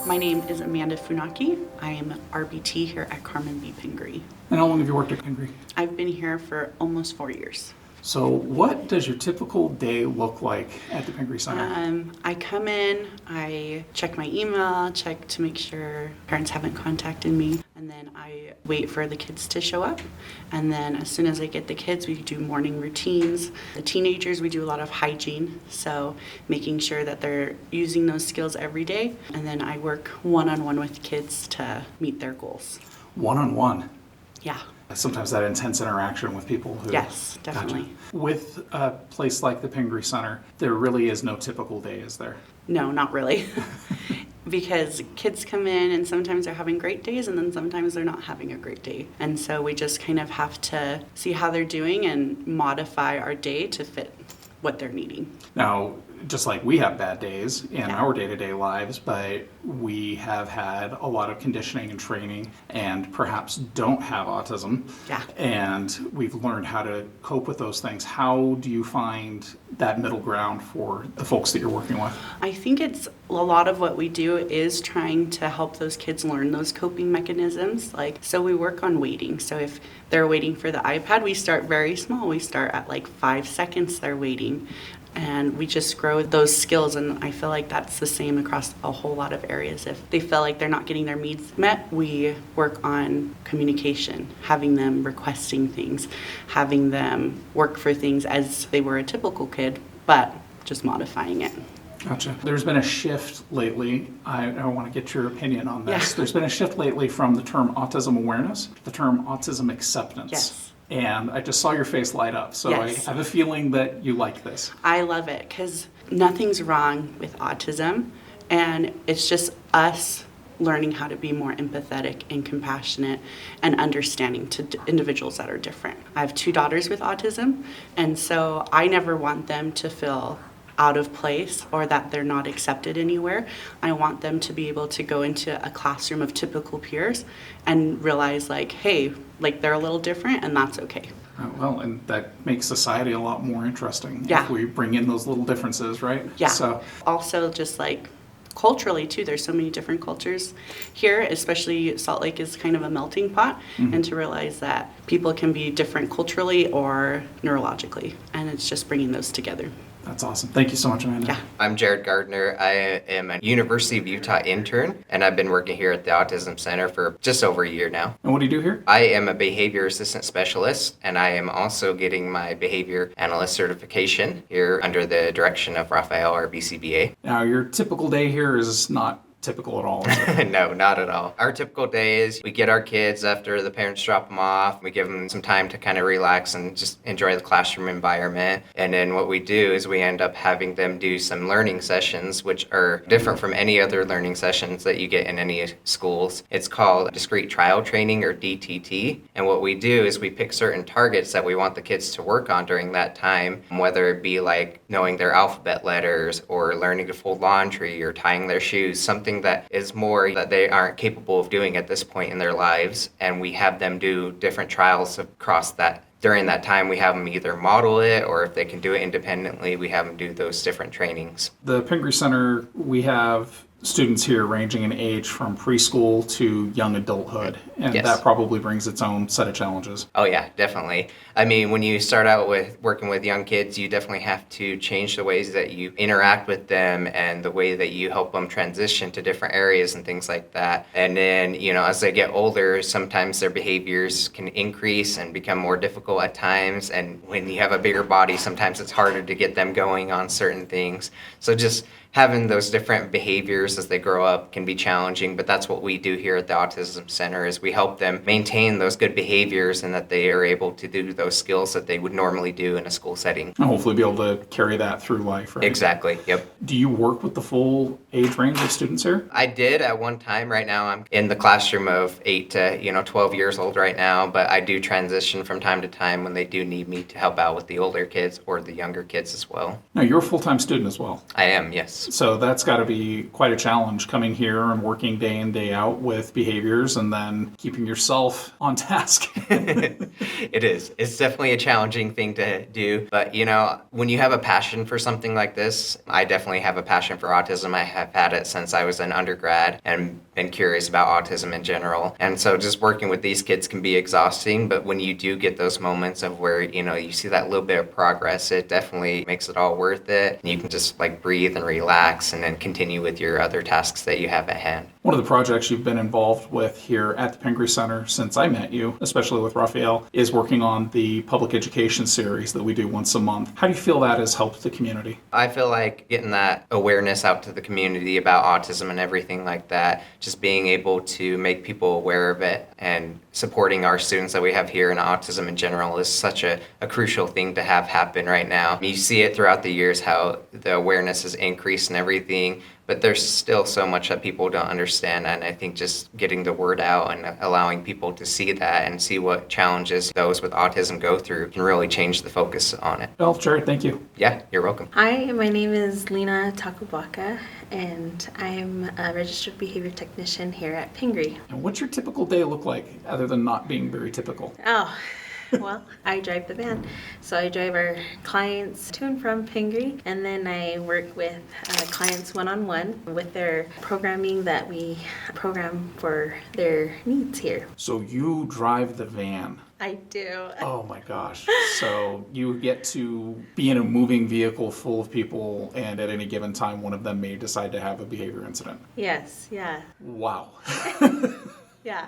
My name is Amanda Funaki. I am RBT here at Carmen B. Pingree. And how long have you worked at Pingree? I've been here for almost 4 years. So what does your typical day look like at the Pingree Center? I come in, I check my email, check to make sure parents haven't contacted me, and then I wait for the kids to show up. And then as soon as I get the kids, we do morning routines. The teenagers, we do a lot of hygiene, so making sure that they're using those skills every day. And then I work one-on-one with kids to meet their goals. One-on-one? Yeah. Sometimes that intense interaction with people who... Yes, definitely. Gotcha. With a place like the Pingree Center, there really is no typical day, is there? No, not really. Because kids come in and sometimes they're having great days and then sometimes they're not having a great day. And so we just kind of have to see how they're doing and modify our day to fit what they're needing. Now, just like we have bad days in our day-to-day lives, but we have had a lot of conditioning and training and perhaps don't have autism. Yeah. And we've learned how to cope with those things. How do you find that middle ground for the folks that you're working with? I think it's a lot of what we do is trying to help those kids learn those coping mechanisms. So we work on waiting. So if they're waiting for the iPad, we start very small. We start at 5 seconds they're waiting. And we just grow those skills, and I feel like that's the same across a whole lot of areas. If they feel like they're not getting their needs met, we work on communication, having them requesting things, having them work for things as they were a typical kid, but just modifying it. Gotcha. There's been a shift lately. I want to get your opinion on this. Yeah. There's been a shift lately from the term autism awareness to the term autism acceptance. Yes. And I just saw your face light up, so Yes. I have a feeling that you like this. I love it because nothing's wrong with autism, and it's just us learning how to be more empathetic and compassionate and understanding to individuals that are different. I have 2 daughters with autism, and so I never want them to feel out of place or that they're not accepted anywhere. I want them to be able to go into a classroom of typical peers and realize hey, they're a little different and that's okay. Well, and that makes society a lot more interesting Yeah. if we bring in those little differences, right? Yeah. So, also just culturally too, there's so many different cultures here, especially Salt Lake is kind of a melting pot, and to realize that people can be different culturally or neurologically, and it's just bringing those together. that's awesome. Thank you so much, Amanda. Yeah. I'm Gardner. I am a University of Utah intern, and I've been working here at the Autism Center for just over a year now. And what do you do here? I am a behavior assistant specialist, and I am also getting my behavior analyst certification here under the direction of Raphael, our BCBA. Now, your typical day here is not typical at all, is it? No, not at all. Our typical day is we get our kids after the parents drop them off. We give them some time to kind of relax and just enjoy the classroom environment. And then what we do is we end up having them do some learning sessions, which are different from any other learning sessions that you get in any schools. It's called discrete trial training, or DTT. And what we do is we pick certain targets that we want the kids to work on during that time, whether it be knowing their alphabet letters or learning to fold laundry or tying their shoes, something that is more that they aren't capable of doing at this point in their lives. And we have them do different trials across that. During that time, we have them either model it, or if they can do it independently, we have them do those different trainings. The Pingree Center, we have students here ranging in age from preschool to young adulthood, and Yes. that probably brings its own set of challenges. Oh yeah, definitely. I mean, when you start out with working with young kids, you definitely have to change the ways that you interact with them and the way that you help them transition to different areas and things like that. And then, as they get older, sometimes their behaviors can increase and become more difficult at times. And when you have a bigger body, sometimes it's harder to get them going on certain things. So just having those different behaviors as they grow up can be challenging, but that's what we do here at the Autism Center is we help them maintain those good behaviors and that they are able to do those skills that they would normally do in a school setting. And hopefully be able to carry that through life, right? Exactly, yep. Do you work with the full age range of students here? I did at one time. Right now I'm in the classroom of 8 to 12 years old right now, but I do transition from time to time when they do need me to help out with the older kids or the younger kids as well. No, you're a full-time student as well. I am, yes. So that's got to be quite a challenge, coming here and working day in, day out with behaviors and then keeping yourself on task. It is. It's definitely a challenging thing to do. But, when you have a passion for something like this, I definitely have a passion for autism. I have had it since I was an undergrad and been curious about autism in general. And so just working with these kids can be exhausting. But when you do get those moments of where, you see that little bit of progress, it definitely makes it all worth it. And you can just breathe and relax and then continue with your other tasks that you have at hand. One of the projects you've been involved with here at the Pingree Center since I met you, especially with Raphael, is working on the public education series that we do once a month. How do you feel that has helped the community? I feel like getting that awareness out to the community about autism and everything like that, just being able to make people aware of it and supporting our students that we have here in autism in general is such a crucial thing to have happen right now. You see it throughout the years how the awareness has increased and everything, but there's still so much that people don't understand, and I think just getting the word out and allowing people to see that and see what challenges those with autism go through can really change the focus on it. Well, Jared, thank you. Yeah, you're welcome. Hi, my name is Lena Takabaka, and I'm a registered behavior technician here at Pingree. And what's your typical day look like, other than not being very typical? Oh, well, I drive the van. So I drive our clients to and from Pingree, and then I work with clients one-on-one with their programming that we program for their needs here. So you drive the van. I do. Oh my gosh. So you get to be in a moving vehicle full of people, and at any given time, one of them may decide to have a behavior incident. Yes, yeah. Wow. Yeah.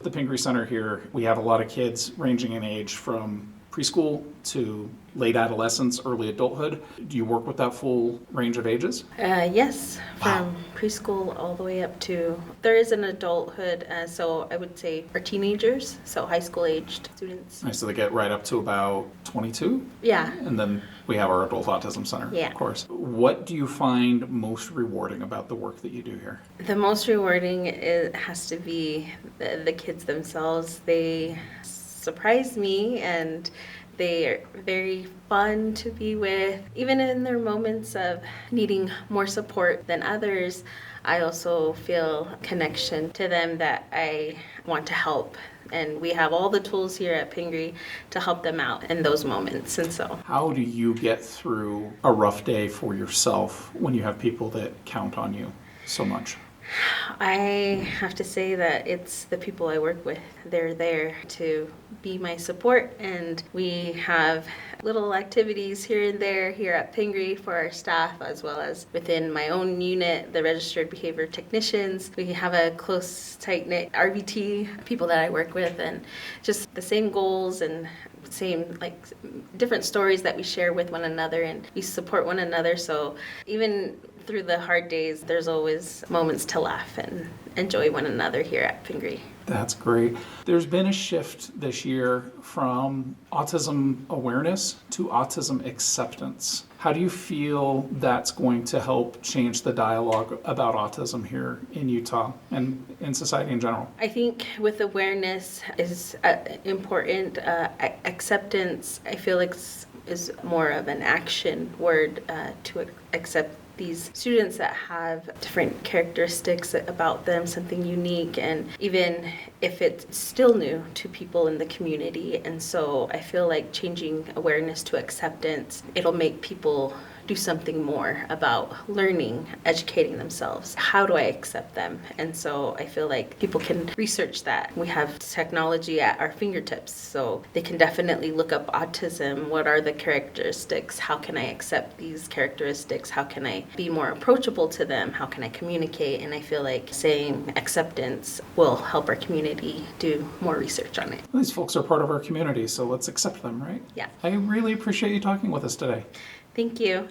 The Pingree Center here, we have a lot of kids ranging in age from preschool to late adolescence, early adulthood. Do you work with that full range of ages? Yes, Wow. from preschool all the way up to, there is an adulthood, so I would say our teenagers, so high school aged students. Nice, so they get right up to about 22? Yeah. And then we have our Adult Autism Center, Yeah. of course. What do you find most rewarding about the work that you do here? The most rewarding has to be the kids themselves. They surprise me, and they are very fun to be with. Even in their moments of needing more support than others, I also feel connection to them that I want to help. And we have all the tools here at Pingree to help them out in those moments. And so, How do you get through a rough day for yourself when you have people that count on you so much? I have to say that it's the people I work with. They're there to be my support, and we have little activities here and there here at Pingree for our staff, as well as within my own unit, the registered behavior technicians. We have a close, tight-knit RBT, people that I work with, and just the same goals and same different stories that we share with one another, and we support one another. So even through the hard days, there's always moments to laugh and enjoy one another here at Pingree. That's great. There's been a shift this year from autism awareness to autism acceptance. How do you feel that's going to help change the dialogue about autism here in Utah and in society in general? I think with awareness is important. Acceptance, I feel like is more of an action word to accept these students that have different characteristics about them, something unique, and even if it's still new to people in the community. And so I feel like changing awareness to acceptance, it'll make people do something more about learning, educating themselves. How do I accept them? And so I feel like people can research that. We have technology at our fingertips, so they can definitely look up autism. What are the characteristics? How can I accept these characteristics? How can I be more approachable to them? How can I communicate? And I feel like saying acceptance will help our community do more research on it. These folks are part of our community, so let's accept them, right? Yeah. I really appreciate you talking with us today. Thank you.